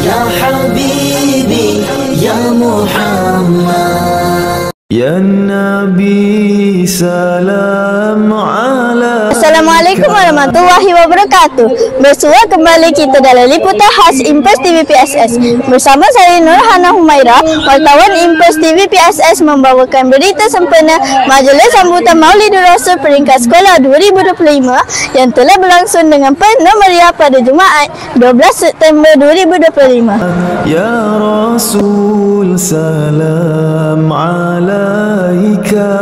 Ya Habibi Ya Muhammad Ya Nabi salam ala. Assalamualaikum warahmatullahi wabarakatuh. Bersua kembali kita dalam liputan khas Impers TV PSS. Bersama saya Nurhana Humaira, wartawan Impers TV PSS membawakan berita sempena Majlis Sambutan Maulidur Rasul Peringkat Sekolah 2025 yang telah berlangsung dengan penuh meriah pada Jumaat 12 September 2025. Ya Rasul salam alaika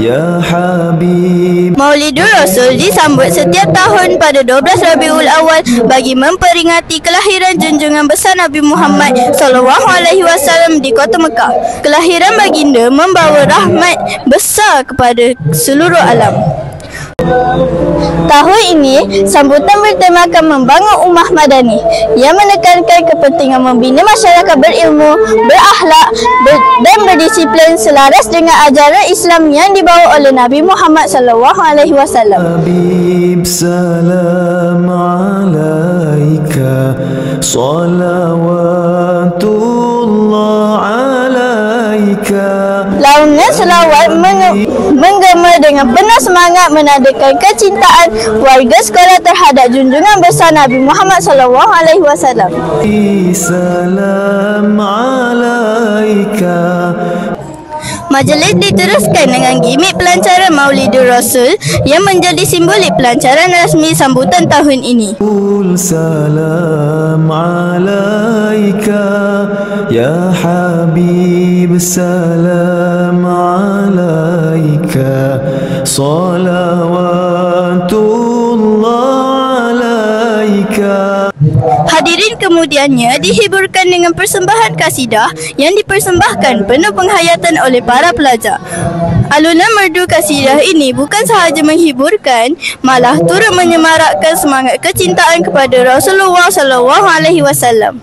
ya Habib. Maulidur Rasul disambut setiap tahun pada 12 Rabiul Awal bagi memperingati kelahiran junjungan besar Nabi Muhammad SAW di kota Mekah. Kelahiran baginda membawa rahmat besar kepada seluruh alam. Tahun ini, sambutan bertemakan membangun ummah madani yang menekankan kepentingan membina masyarakat berilmu, berakhlak dan berdisiplin selaras dengan ajaran Islam yang dibawa oleh Nabi Muhammad SAW. Habib salam alaika salawatullah alaika. Laungan selawat menggema dengan penuh semangat menandakan kecintaan warga sekolah terhadap junjungan besar Nabi Muhammad SAW. Salam alaika. Majlis diteruskan dengan gimik pelancaran Maulidur Rasul yang menjadi simbolik pelancaran rasmi sambutan tahun ini. Salam alaika ya Habib salam alaika salawatullah alaika. Hadirin kemudiannya dihiburkan dengan persembahan kasidah yang dipersembahkan penuh penghayatan oleh para pelajar. Alunan merdu kasidah ini bukan sahaja menghiburkan, malah turut menyemarakkan semangat kecintaan kepada Rasulullah SAW.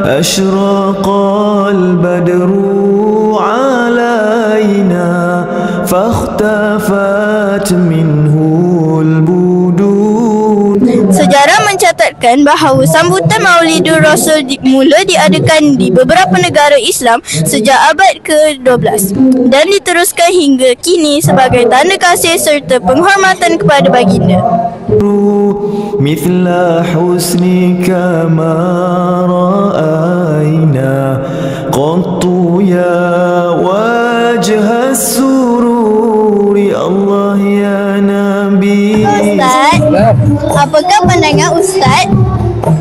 Ashraqal badru alaina fakhtafat minhul budun. Sejarah mencatatkan bahawa sambutan Maulidur Rasul mula diadakan di beberapa negara Islam sejak abad ke-12 dan diteruskan hingga kini sebagai tanda kasih serta penghormatan kepada baginda. Mithla husnika ma ra'ayna qattu ya wajha sururi Allah ya Nabi. Ustaz, apakah pandangan Ustaz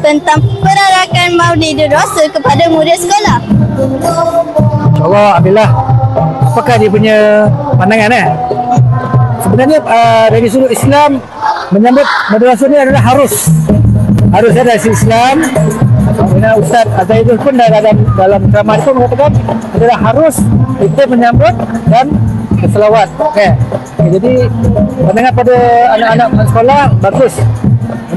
tentang perarakan Maulidur Rasul kepada murid sekolah? InsyaAllah, Alhamdulillah. Apakah dia punya pandangan Sebenarnya dari sudut Islam menyambut Maulidur Rasul ini adalah harus ada dari Islam. Kemudian Ustaz Azaidul pun dalam ceramah itu mengatakan adalah harus kita menyambut dan berselawat. Jadi pandangan pada anak-anak sekolah bagus.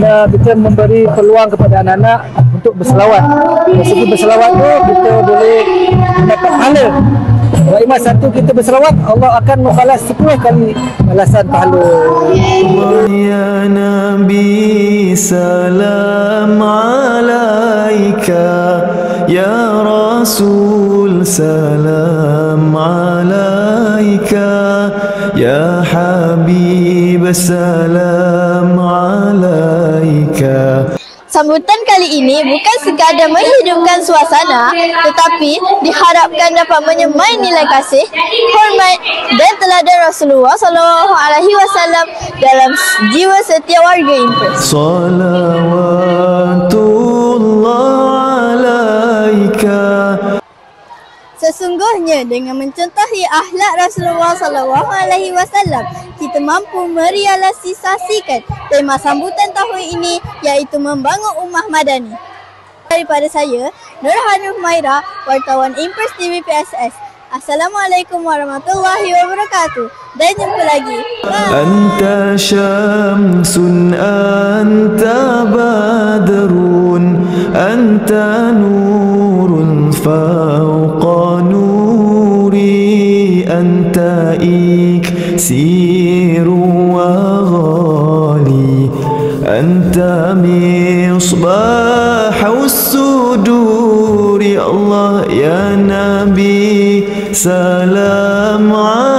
Kita memberi peluang kepada anak-anak untuk berselawat. Dari segi berselawat tu kita boleh mendapat pahala. Kalau satu kita berselawat, Allah akan membalas 10 kali balasan pahala. Ya Nabi salam alaika ya Rasul salam alaika ya Habib salam alaika. Sambutan kali ini bukan sekadar menghidupkan suasana, tetapi diharapkan dapat menyemai nilai kasih, hormat dan teladan Rasulullah SAW dalam jiwa setiap warga Impers. Salawatullah alaika. Sesungguhnya dengan mencontohi akhlak Rasulullah SAW, kita mampu merealisasikan tema sambutan tahun ini, iaitu membangun ummah madani. Daripada saya, Nurhana Humaira, wartawan Impers TV PSS. Assalamualaikum warahmatullahi wabarakatuh dan jumpa lagi. Anta syamsun anta badrun anta nurun fawqa nuri anta iksiru wa ghali anta misbah الصدور. يا الله يا نبي سلام عليك.